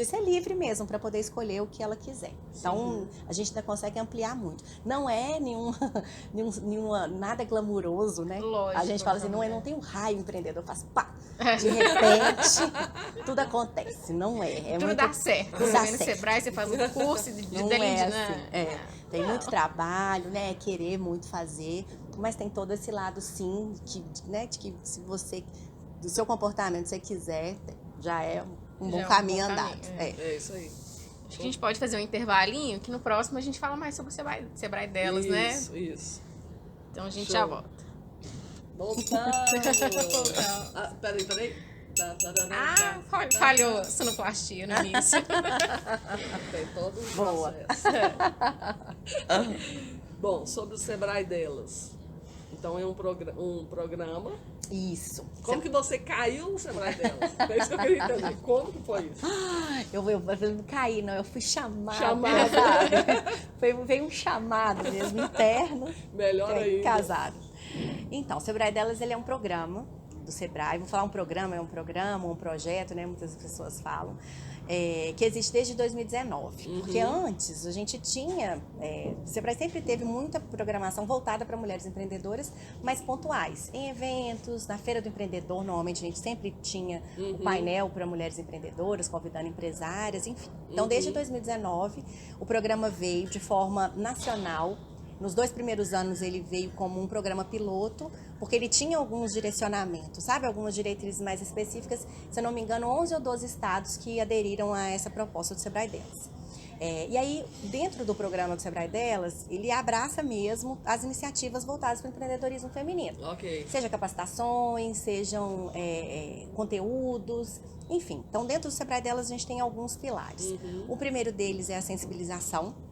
ser livre mesmo para poder escolher o que ela quiser. Então, a gente ainda consegue ampliar muito. Não é nada glamuroso, né? Lógico, a gente fala assim, não tem um raio empreendedor, faz pá, de repente, tudo acontece. Não é. Tudo dá certo. Tudo dá certo. No Sebrae, você faz um curso de não delírio, é né? assim. Tem muito trabalho, né? Querer muito fazer, mas tem todo esse lado, sim, né, de que se você, do seu comportamento, se você quiser, já é um bom caminho andado. É isso aí. Acho que a gente pode fazer um intervalinho, que no próximo a gente fala mais sobre o Sebrae delas, né? Isso. Então a gente já volta. Voltamos! Peraí. Falhou sonoplastia no início. Tem todo um Boa. processo. Bom, sobre o Sebrae delas. Então é um programa. Isso. Como que você caiu no Sebrae delas? É isso que eu queria entender. Como que foi isso? Eu não caí, não. Eu fui chamada. Chamada. Veio um chamado mesmo, interno. Melhor ainda. Casado. Então, o Sebrae delas, ele é um programa do Sebrae. Vou falar um programa, um projeto, né? Muitas pessoas falam. Que existe desde 2019. Porque antes a gente tinha... o Sebrae sempre teve muita programação voltada para mulheres empreendedoras, mas pontuais. Em eventos, na Feira do Empreendedor, normalmente a gente sempre tinha o painel para mulheres empreendedoras, convidando empresárias, enfim. Então, desde 2019, o programa veio de forma nacional. Nos 2 primeiros anos ele veio como um programa piloto, porque ele tinha alguns direcionamentos, sabe? Algumas diretrizes mais específicas. Se eu não me engano, 11 ou 12 estados que aderiram a essa proposta do Sebrae Delas. E aí, dentro do programa do Sebrae Delas, ele abraça mesmo as iniciativas voltadas para o empreendedorismo feminino. Ok. Seja capacitações, sejam conteúdos, enfim. Então, dentro do Sebrae Delas, a gente tem alguns pilares. O primeiro deles é a sensibilização.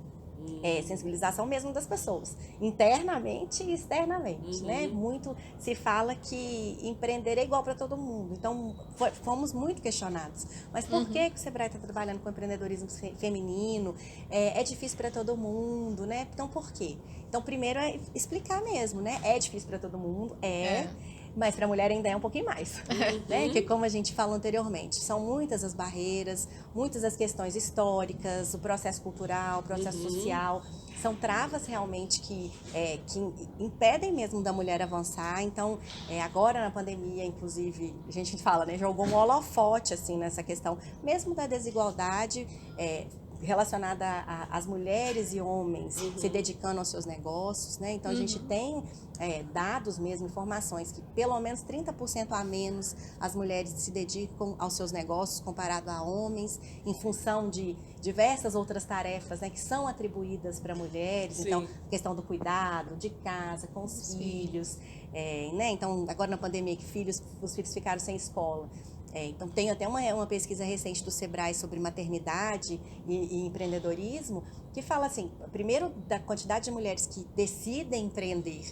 Sensibilização mesmo das pessoas, internamente e externamente, né? Muito se fala que empreender é igual para todo mundo, então fomos muito questionados. Mas por que o Sebrae está trabalhando com empreendedorismo feminino? É difícil para todo mundo, né? Então por quê? Então primeiro é explicar mesmo, né? É difícil para todo mundo, mas para a mulher ainda é um pouquinho mais, né? Porque como a gente falou anteriormente, são muitas as barreiras, muitas as questões históricas, o processo cultural, o processo social, são travas realmente que impedem mesmo da mulher avançar. Então, agora na pandemia, inclusive, a gente fala, né? Jogou um holofote, assim, nessa questão, mesmo da desigualdade, relacionada às mulheres e homens se dedicando aos seus negócios, né? Então, a gente tem dados mesmo, informações que pelo menos 30% a menos as mulheres se dedicam aos seus negócios comparado a homens, em função de diversas outras tarefas, né, que são atribuídas para mulheres. Sim. Então, questão do cuidado, de casa, com os filhos, né? Então, agora na pandemia que os filhos ficaram sem escola. Então, tem até uma pesquisa recente do Sebrae sobre maternidade e empreendedorismo, que fala assim, primeiro da quantidade de mulheres que decidem empreender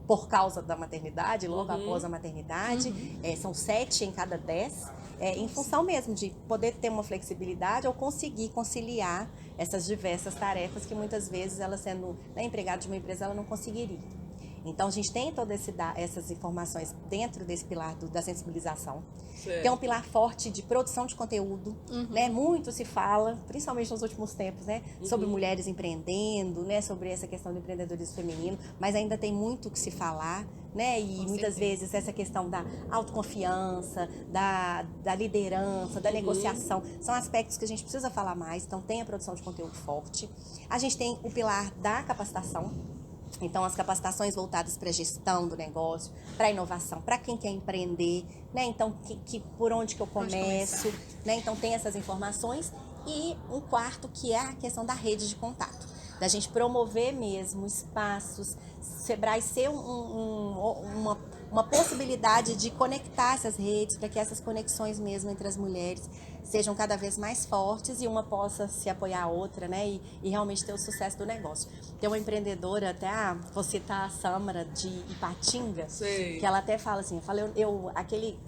por causa da maternidade, logo após a maternidade, são 7 em cada 10, em função mesmo de poder ter uma flexibilidade ou conseguir conciliar essas diversas tarefas que muitas vezes ela sendo empregada de uma empresa, ela não conseguiria. Então, a gente tem todas essas informações dentro desse pilar da sensibilização. Certo. Tem um pilar forte de produção de conteúdo, né? Muito se fala, principalmente nos últimos tempos, né? Sobre mulheres empreendendo, né? Sobre essa questão do empreendedorismo feminino, mas ainda tem muito que se falar, né? E muitas vezes essa questão da autoconfiança, da liderança, da negociação, são aspectos que a gente precisa falar mais. Então, tem a produção de conteúdo forte. A gente tem o pilar da capacitação. Então, as capacitações voltadas para a gestão do negócio, para a inovação, para quem quer empreender, né? Então, por onde que eu começo, né? Então, tem essas informações. E um quarto, que é a questão da rede de contato, da gente promover mesmo espaços, Sebrae ser uma possibilidade de conectar essas redes, para que essas conexões mesmo entre as mulheres sejam cada vez mais fortes e uma possa se apoiar a outra, né? E realmente ter o sucesso do negócio. Tem uma empreendedora, até vou citar a Samara de Ipatinga, Sei. Que ela até fala assim, aquele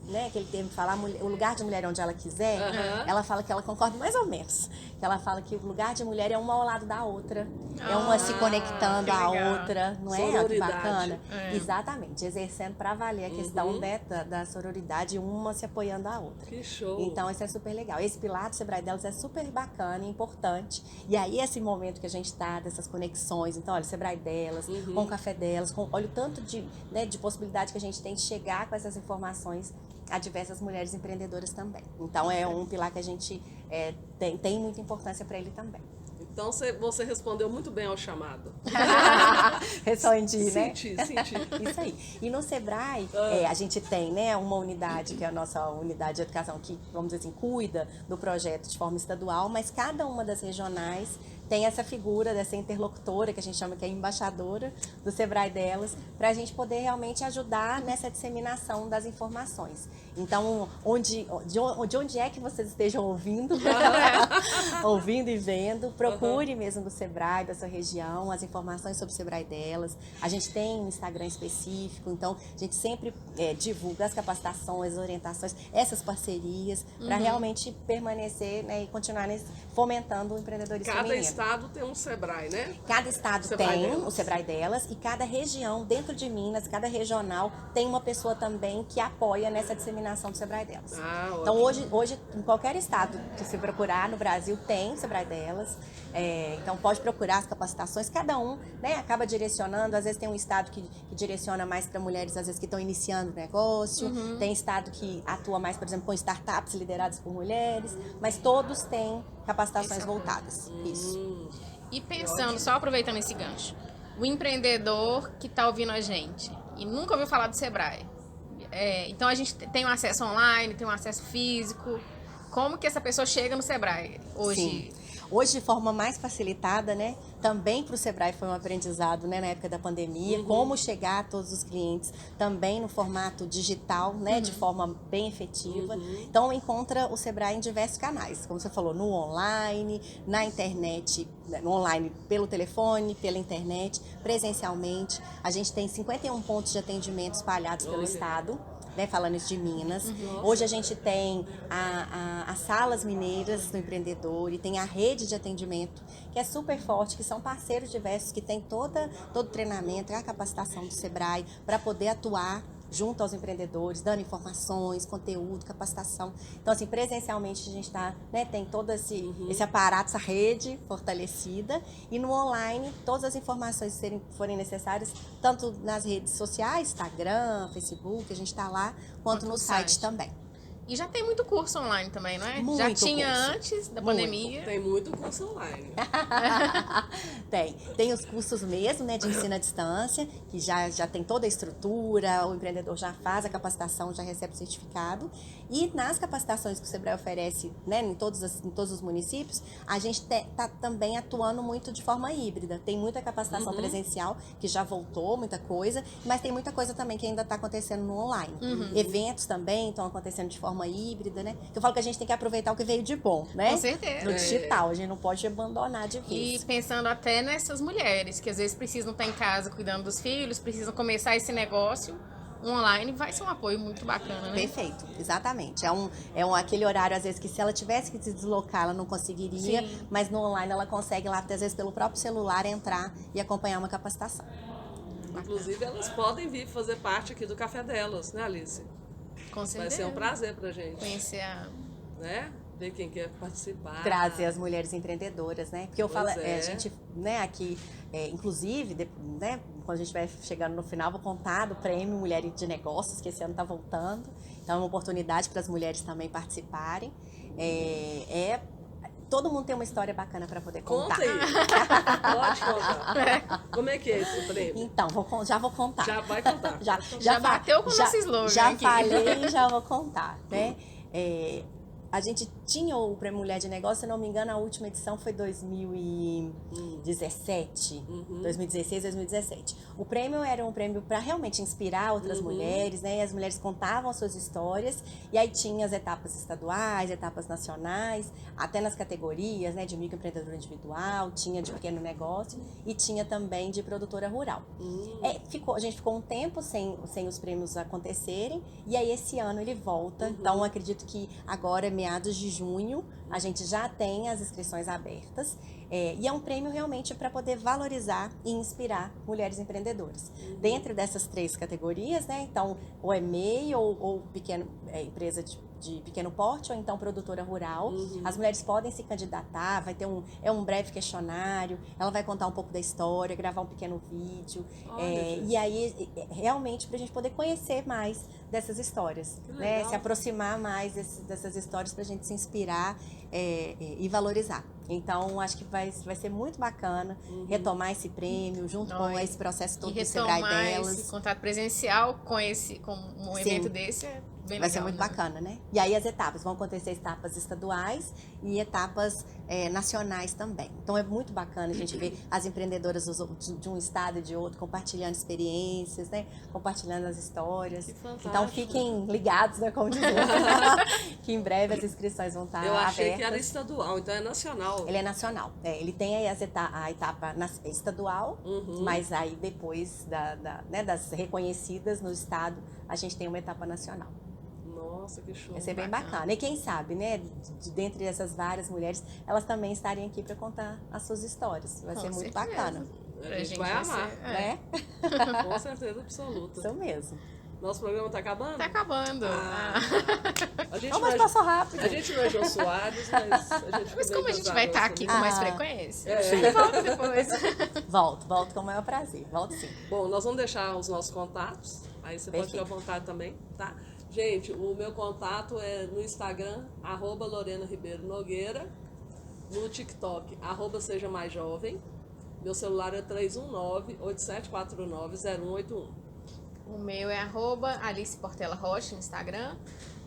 termo de falar, o lugar de mulher é onde ela quiser, ela fala que ela concorda mais ou menos. Que ela fala que o lugar de mulher é uma ao lado da outra, é uma se conectando à outra, não é? Que bacana. Exatamente, exercendo para valer a questão da sororidade, uma se apoiando à outra. Que show! Então, isso é super legal. Esse pilar do Sebrae Delas é super bacana e importante. E aí, esse momento que a gente está, dessas conexões, então, olha, o Sebrae Delas, com o Café Delas, olha o tanto de possibilidade que a gente tem de chegar com essas informações a diversas mulheres empreendedoras também. Então, é um pilar que a gente tem muita importância para ele também. Então, você respondeu muito bem ao chamado. Respondi, né? Senti. Isso aí. E no Sebrae, a gente tem, né, uma unidade, que é a nossa unidade de educação, que, vamos dizer assim, cuida do projeto de forma estadual, mas cada uma das regionais tem essa figura dessa interlocutora, que a gente chama que é embaixadora do Sebrae Delas, para a gente poder realmente ajudar nessa disseminação das informações. Então, de onde é que vocês estejam ouvindo, ouvindo e vendo, procure mesmo do Sebrae, da sua região, as informações sobre o Sebrae Delas. A gente tem um Instagram específico, então a gente sempre divulga as capacitações, as orientações, essas parcerias, para realmente permanecer, né, e continuar fomentando o empreendedorismo feminino. estado tem um Sebrae, né? Cada estado Sebrae tem delas. o Sebrae delas, e cada região, dentro de Minas, cada regional tem uma pessoa também que apoia nessa disseminação do Sebrae delas. Ah, Então ótimo. hoje em qualquer estado que se procurar no Brasil tem o Sebrae delas. Então pode procurar as capacitações, cada um, né, acaba direcionando. Às vezes tem um estado que direciona mais para mulheres, às vezes que estão iniciando o negócio, tem estado que atua mais, por exemplo, com startups lideradas por mulheres, mas todos têm capacitações voltadas. Isso. E pensando, só aproveitando esse gancho, o empreendedor que está ouvindo a gente e nunca ouviu falar do Sebrae, então a gente tem um acesso online, tem um acesso físico. Como que essa pessoa chega no Sebrae hoje? Sim. Hoje, de forma mais facilitada, né? Também para o Sebrae foi um aprendizado, né, na época da pandemia, como chegar a todos os clientes também no formato digital, né, de forma bem efetiva. Então, encontra o Sebrae em diversos canais, como você falou, no online, na internet, no online pelo telefone, pela internet, presencialmente. A gente tem 51 pontos de atendimento espalhados pelo estado. Né, falando isso de Minas. Hoje a gente tem as salas mineiras do empreendedor e tem a rede de atendimento, que é super forte, que são parceiros diversos, que tem todo o treinamento, a capacitação do Sebrae para poder atuar junto aos empreendedores, dando informações, conteúdo, capacitação. Então, assim, presencialmente a gente tem todo esse aparato, essa rede fortalecida, e no online, todas as informações que forem necessárias, tanto nas redes sociais, Instagram, Facebook, a gente está lá, quanto no site também. E já tem muito curso online também, não é? Muito já tinha curso. antes da Muito. pandemia. Tem muito curso online. Tem os cursos mesmo, né, de ensino à distância, que já tem toda a estrutura, o empreendedor já faz a capacitação, já recebe o certificado. E nas capacitações que o Sebrae oferece, né, em todos os municípios, a gente está também atuando muito de forma híbrida. Tem muita capacitação presencial, que já voltou, muita coisa, mas tem muita coisa também que ainda está acontecendo no online. Eventos também estão acontecendo de forma híbrida, né? Eu falo que a gente tem que aproveitar o que veio de bom, né? Com certeza. No digital, a gente não pode abandonar de vez. E pensando até nessas mulheres que às vezes precisam estar em casa cuidando dos filhos, precisam começar esse negócio, o online vai ser um apoio muito bacana, né? Perfeito, exatamente. Aquele horário, às vezes, que se ela tivesse que se deslocar, ela não conseguiria, mas no online ela consegue lá, às vezes, pelo próprio celular, entrar e acompanhar uma capacitação. Inclusive, elas podem vir fazer parte aqui do Café Delas, né, Alice? Com certeza. Vai ser um prazer pra gente. Conhecer a... Né? Ver quem quer participar. Trazer as mulheres empreendedoras, né? Porque eu falo, é. A gente, né, aqui, inclusive, né, quando a gente vai chegando no final, vou contar do prêmio Mulheres de Negócios, que esse ano está voltando. Então, é uma oportunidade para as mulheres também participarem. Todo mundo tem uma história bacana para poder contar. Conta aí. Pode contar. Como é que é esse prêmio? Então, já vou contar. Já vai contar. Já bateu com o nosso slogan Já aqui. falei e já vou contar, né? A gente tinha o Prêmio Mulher de Negócio, se não me engano, a última edição foi 2017, 2016, 2017. O prêmio era um prêmio para realmente inspirar outras mulheres, né? E as mulheres contavam suas histórias, e aí tinha as etapas estaduais, etapas nacionais, até nas categorias, né? De microempreendedor individual, tinha de pequeno negócio e tinha também de produtora rural. A gente ficou um tempo sem os prêmios acontecerem, e aí esse ano ele volta, então acredito que agora, meados de junho, a gente já tem as inscrições abertas, e é um prêmio realmente para poder valorizar e inspirar mulheres empreendedoras. Dentro dessas 3 categorias, né? Então, ou é MEI ou pequeno, empresa de pequeno porte, ou então produtora rural. As mulheres podem se candidatar, vai ter um breve questionário, ela vai contar um pouco da história, gravar um pequeno vídeo, e aí realmente para a gente poder conhecer mais dessas histórias, né? Se aproximar mais dessas histórias para a gente se inspirar e valorizar. Então, acho que vai ser muito bacana retomar esse prêmio junto com esse processo todo do Sebrae delas. Esse contato presencial com um evento desse é bem Vai legal, ser muito bacana, né? E aí as etapas, vão acontecer etapas estaduais e etapas nacionais também. Então é muito bacana a gente ver as empreendedoras de um estado e de outro compartilhando experiências, né? Compartilhando as histórias. Que fantástico. Então fiquem ligados, né? Como dizer, que em breve as inscrições vão estar Eu achei abertas. que era estadual, então é nacional. Ele é nacional. Ele tem aí a etapa estadual, mas aí depois das reconhecidas no estado, a gente tem uma etapa nacional. Nossa, que show. Vai ser bem bacana. E quem sabe, né, dentre essas várias mulheres, elas também estarem aqui para contar as suas histórias. Vai ser muito bacana. A gente vai amar, Né? com certeza absoluta. Isso mesmo. Nosso programa tá acabando? Tá acabando. A gente Não, mas passou rápido. A gente não é Jô Soares, mas a gente Mas como a gente vai estar aqui com mais frequência, É. volta depois. Volto com o maior prazer. Volto sim. Bom, nós vamos deixar os nossos contatos, aí você pode ficar à vontade também, tá? Gente, o meu contato é no Instagram, @Lorena Ribeiro Nogueira, no TikTok, @Seja Mais Jovem. Meu celular é 319-8749-0181. O meu é @Alice Portela Rocha no Instagram.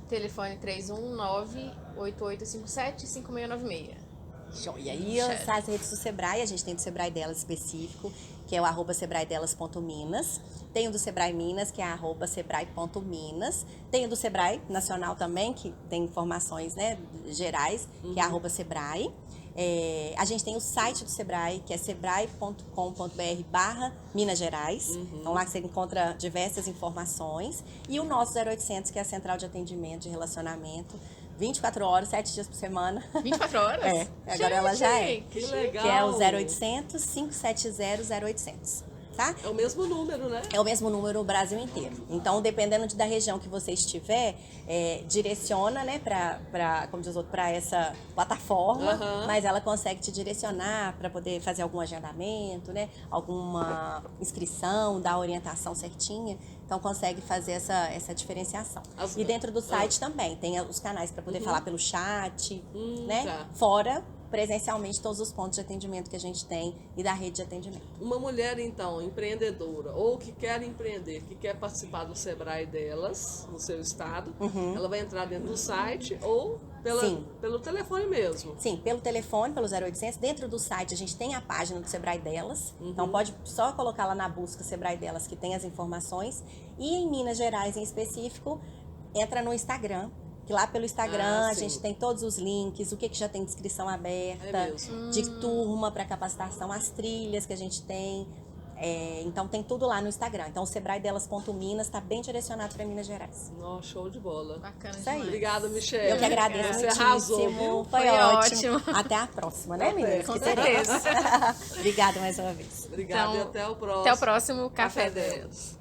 Telefone 319-8857-5696. Show. E aí, as redes do Sebrae, a gente tem do Sebrae Delas específico, que é o @sebraedelas.minas. Tem o do Sebrae Minas, que é @sebrae.minas. Tem o do Sebrae Nacional também, que tem informações, né, gerais, que é @sebrae. A gente tem o site do Sebrae, que é sebrae.com.br/Minas Gerais. Então lá você encontra diversas informações. E o nosso 0800, que é a Central de Atendimento de Relacionamento, 24 horas, 7 dias por semana. 24 horas? Agora ela já é. Que legal! Que é o 0800 570 0800. Tá? É o mesmo número, né? É o mesmo número no Brasil inteiro. Então, dependendo da região que você estiver, direciona, né, como diz o outro, para essa plataforma, mas ela consegue te direcionar para poder fazer algum agendamento, né, alguma inscrição, dar a orientação certinha. Então, consegue fazer essa diferenciação. E dentro do site também, tem os canais para poder falar pelo chat, né? Tá. Fora presencialmente todos os pontos de atendimento que a gente tem e da rede de atendimento. Uma mulher, então, empreendedora, ou que quer empreender, que quer participar do Sebrae Delas, no seu estado, ela vai entrar dentro do site ou pelo telefone mesmo? Sim, pelo telefone, pelo 0800. Dentro do site a gente tem a página do Sebrae Delas, então pode só colocar lá na busca Sebrae Delas que tem as informações. E em Minas Gerais em específico, entra no Instagram, que lá pelo Instagram a gente tem todos os links, o que já tem de inscrição aberta, de turma para capacitação, as trilhas que a gente tem. Então tem tudo lá no Instagram. Então o sebraedelas.minas está bem direcionado para Minas Gerais. Nossa, show de bola. Bacana Isso aí. demais. Obrigada, Michelle. Eu que agradeço Você muitíssimo. arrasou, viu? Foi ótimo. Até a próxima, né, meninas? Com Que certeza. Obrigada mais uma vez. Obrigada Então, e até o próximo. Até o próximo Café Café Delas. Delas.